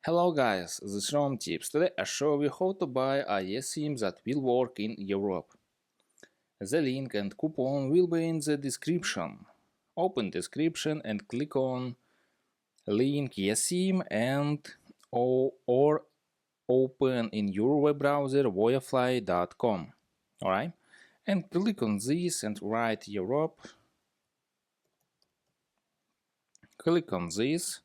Hello guys, this is Rom Tips. Today I show you how to buy a eSim that will work in Europe. The link and coupon will be in the description. Open description and click on link eSim and or open in your web browser voyafly.com. Alright? And click on this and write Europe. Click on this.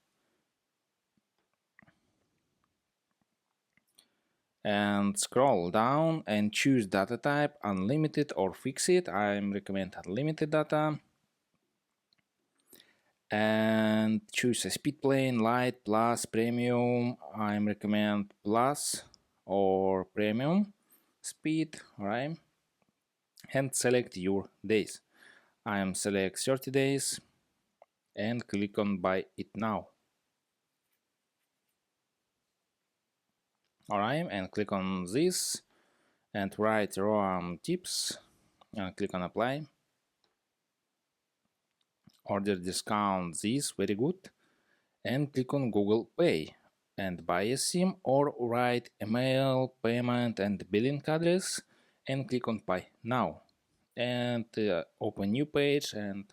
And scroll down and choose data type unlimited or fixed. I recommend unlimited data, and choose a speed plane, light, plus, premium. I recommend plus or premium speed, right? And select your days. I am select 30 days and click on buy it now. Alright, and click on this and write Rom tips and click on apply. Order discount this, very good, and click on Google Pay and buy a SIM, or write email, payment and billing address and click on pay now, and open new page and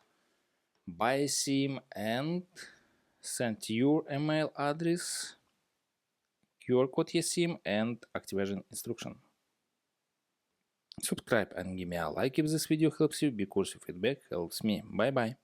buy a SIM and send your email address, QR code eSIM and activation instruction. Subscribe and give me a like if this video helps you, because your feedback helps me. Bye bye.